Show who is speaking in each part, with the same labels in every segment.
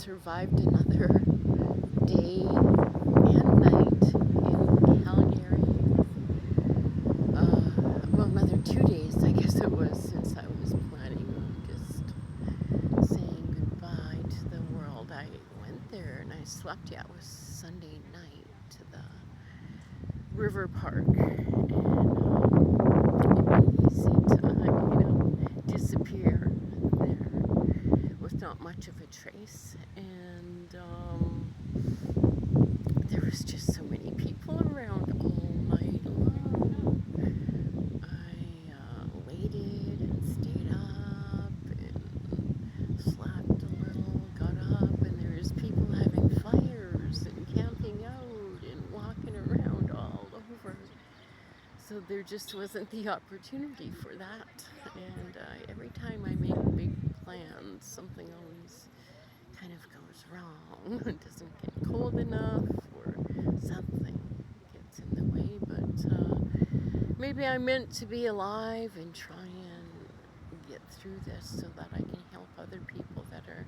Speaker 1: survived another day and night in Calgary. Well, another 2 days, I guess it was, since I was planning on just saying goodbye to the world. I went there and I slept. Yeah, it was Sunday night to the river park, and it'd be easy to, disappear there with not much of a trace. And there was just so many people around all night long. I waited and stayed up and slept a little, got up, and there was people having fires and camping out and walking around all over. So there just wasn't the opportunity for that. And every time I make big plans, something always kind of goes wrong. It doesn't get cold enough, or something gets in the way. But maybe I'm meant to be alive and try and get through this so that I can help other people that are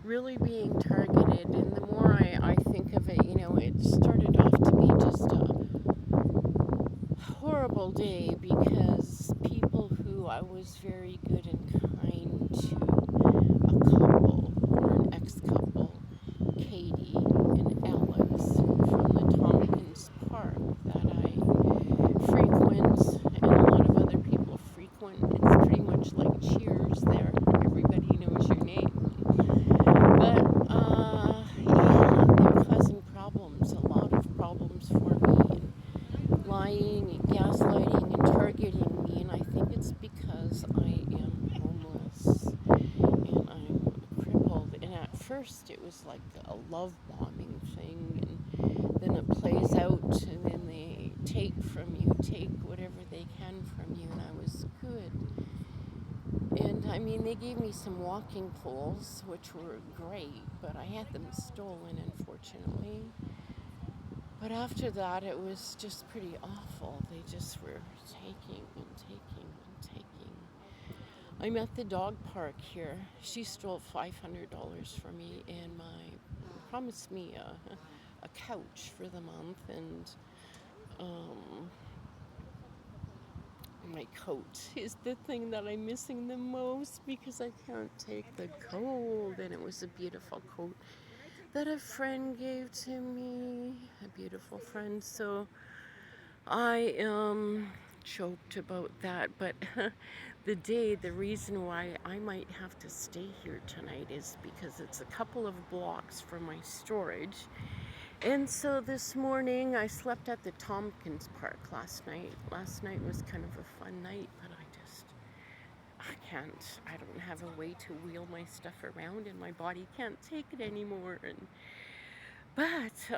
Speaker 1: really being targeted. And the more I think of it, it started off to be just a horrible day, because people who I was very good and kind to, a couple, or an ex-couple, Katie and Alex from the Tompkins Park that I frequent, and a lot of other people frequent. It's pretty much like Cheers there. Everybody knows your name. But, yeah, they're causing problems, a lot of problems for me, and lying and gaslighting and targeting me. And I think it's because I am homeless and I'm crippled. And at first it was like a love bombing thing, and then it plays out, and then they take from you, take whatever they can from you. And I was good. And I mean, they gave me some walking poles, which were great, but I had them stolen, unfortunately. But after that, it was just pretty awful. They just were taking and taking and taking. I'm at the dog park here. She stole $500 from me, and promised me a couch for the month, and my coat is the thing that I'm missing the most, because I can't take the cold. And it was a beautiful coat that a friend gave to me, a beautiful friend. So I joked about that, but the reason why I might have to stay here tonight is because it's a couple of blocks from my storage. And so this morning I slept at the Tompkins Park last night. Last night was kind of a fun night, but I don't have a way to wheel my stuff around, and my body can't take it anymore. But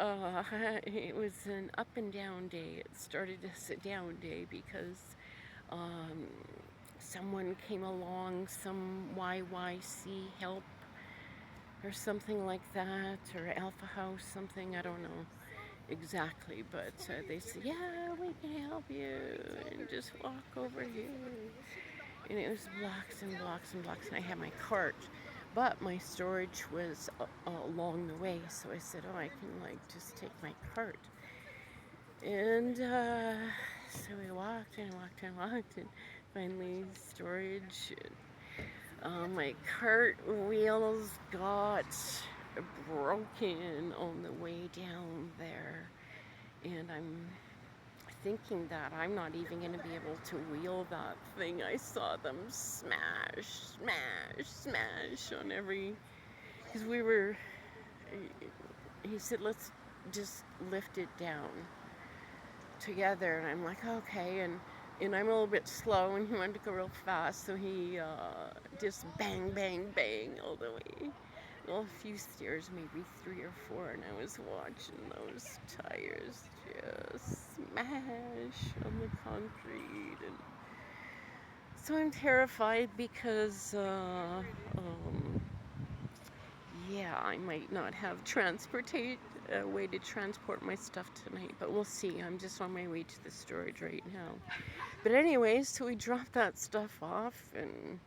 Speaker 1: it was an up and down day. It started as a down day because someone came along, some YYC help or something like that, or Alpha House, something, I don't know exactly, but they said, yeah, we can help you, and just walk over here. And it was blocks and blocks and blocks, and I had my cart, but my storage was along the way, so I said, oh, I can just take my cart. And so we walked and walked and walked, and finally storage. My cart wheels got broken on the way down there, and I'm thinking that I'm not even going to be able to wheel that thing. I saw them smash, smash, smash on because he said, let's just lift it down together, and I'm like, okay, and I'm a little bit slow, and he wanted to go real fast, so he just bang, bang, bang all the way. Well, a few stairs, maybe 3 or 4, and I was watching those tires just smash on the concrete. And so I'm terrified because, yeah, I might not have a way to transport my stuff tonight, but we'll see. I'm just on my way to the storage right now. But anyways, so we dropped that stuff off and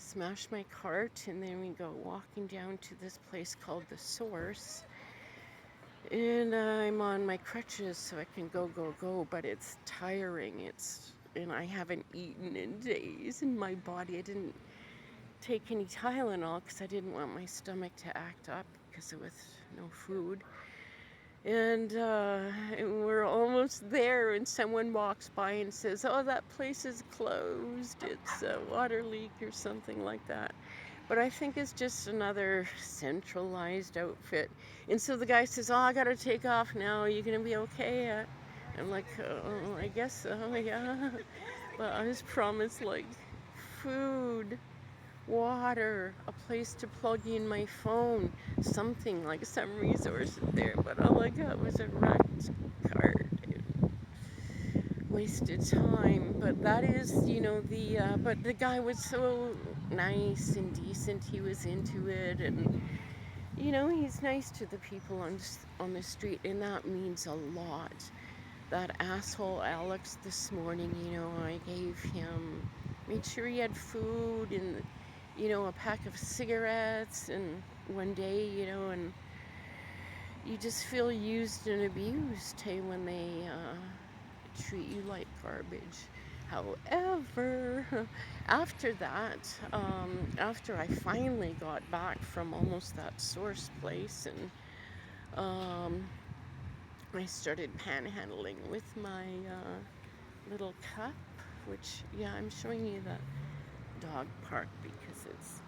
Speaker 1: smash my cart, and then we go walking down to this place called the Source. And I'm on my crutches so I can go, but it's tiring. And I haven't eaten in days in my body. I didn't take any Tylenol because I didn't want my stomach to act up because it was no food. And we're almost there, and someone walks by and says, "Oh, that place is closed. It's a water leak or something like that." But I think it's just another centralized outfit. And so the guy says, "Oh, I gotta take off now. Are you gonna be okay?" I'm like, "Oh, I guess so, yeah." But I was promised like food, water, a place to plug in my phone, something like some resources there. But all I got was a wrecked cart. Wasted time. But that is, but the guy was so nice and decent. He was into it, and he's nice to the people on the street, and that means a lot. That asshole Alex this morning, I gave him, made sure he had food and a pack of cigarettes, and one day, and you just feel used and abused, hey, when they treat you like garbage. However, after that, after I finally got back from almost that Source place, and I started panhandling with my little cup, which, yeah, I'm showing you the dog park because it's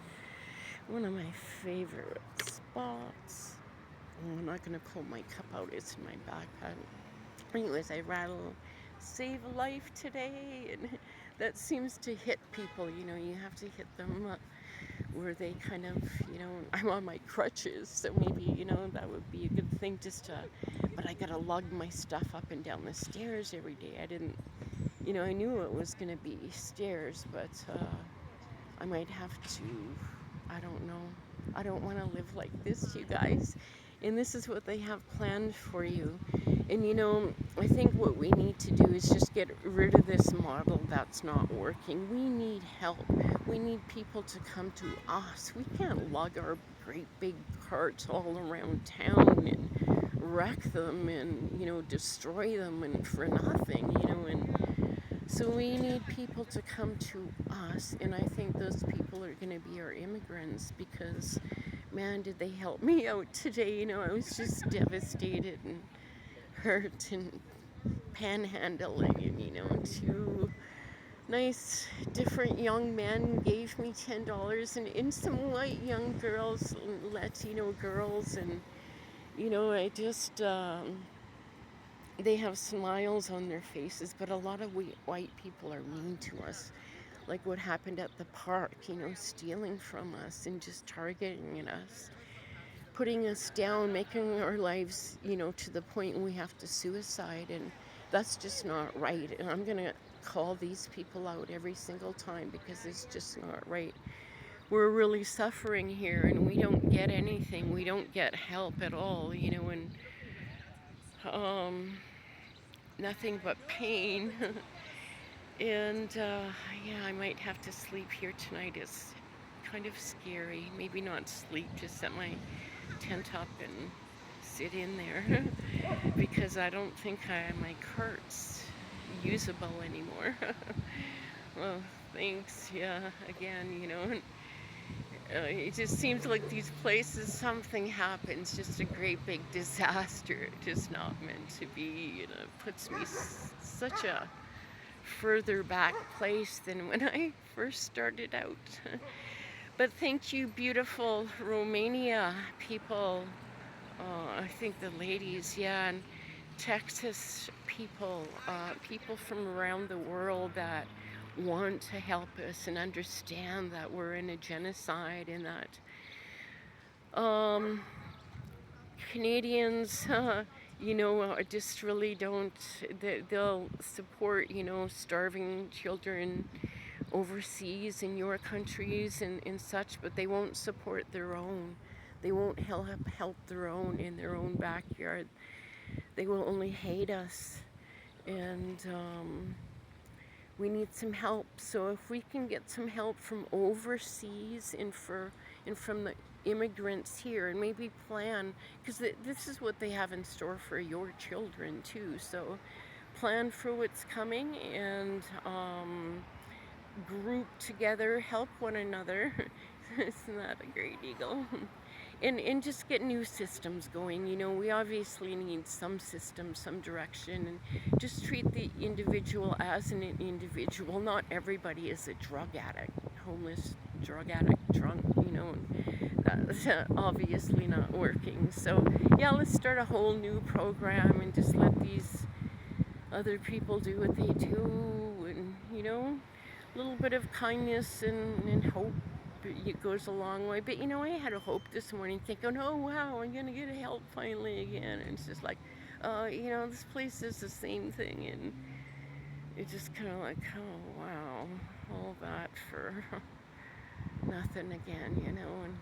Speaker 1: one of my favorite spots. Oh, I'm not going to pull my cup out, it's in my backpack. Anyways, I rattle save a life today, and that seems to hit people. You have to hit them where they kind of, I'm on my crutches, so maybe, that would be a good thing just to, but I gotta lug my stuff up and down the stairs every day. I didn't, I knew it was gonna be stairs, but I might have to, I don't know. I don't want to live like this, you guys. And this is what they have planned for you. And I think what we need to do is just get rid of this model that's not working. We need help. We need people to come to us. We can't lug our great big carts all around town and wreck them and, destroy them and for nothing, and so we need people to come to us, and I think those people are going to be our immigrants, because, man, did they help me out today. I was just devastated and hurt and panhandling, and two nice different young men gave me $10, and some white young girls, Latino girls, and I just they have smiles on their faces, but a lot of white people are mean to us. Like what happened at the park, stealing from us and just targeting us, putting us down, making our lives, to the point we have to suicide. And that's just not right. And I'm going to call these people out every single time, because it's just not right. We're really suffering here, and we don't get anything. We don't get help at all, and nothing but pain. And yeah, I might have to sleep here tonight. It's kind of scary. Maybe not sleep, just set my tent up and sit in there because I don't think my cart's usable anymore. Well, thanks. Yeah, again, it just seems like these places, something happens, just a great big disaster, just not meant to be. It puts me such a further back place than when I first started out. But thank you, beautiful Romania people. I think the ladies, yeah, and Texas people, people from around the world that want to help us and understand that we're in a genocide, and that Canadians, just really don't, they'll support, starving children overseas in your countries and such, but they won't support their own. They won't help their own in their own backyard. They will only hate us. And we need some help. So if we can get some help from overseas and from the immigrants here, and maybe plan, because this is what they have in store for your children too. So plan for what's coming, and group together, help one another. Isn't that a great eagle? And just get new systems going. You know, we obviously need some system, some direction, and just treat the individual as an individual. Not everybody is a drug addict, homeless, drug addict, drunk, you know. That's obviously not working. So, yeah, let's start a whole new program and just let these other people do what they do, and, you know, a little bit of kindness and hope, it goes a long way. But you know, I had a hope this morning, thinking, oh wow, I'm gonna get help finally again. And it's just like, you know, this place is the same thing, and it's just kind of like, oh wow, all that for nothing again, you know. And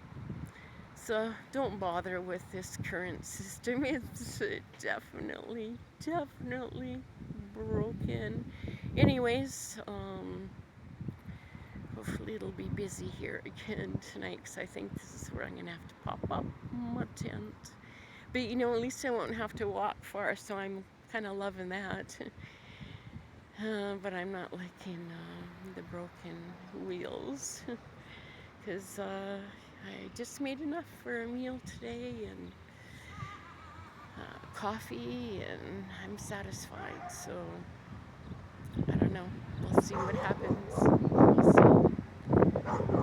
Speaker 1: so don't bother with this current system. It's definitely broken. Anyways, hopefully it'll be busy here again tonight, because I think this is where I'm going to have to pop up my tent. But you know, at least I won't have to walk far, so I'm kind of loving that. But I'm not liking the broken wheels, because I just made enough for a meal today, and coffee, and I'm satisfied. So I don't know. We'll see what happens. We'll see.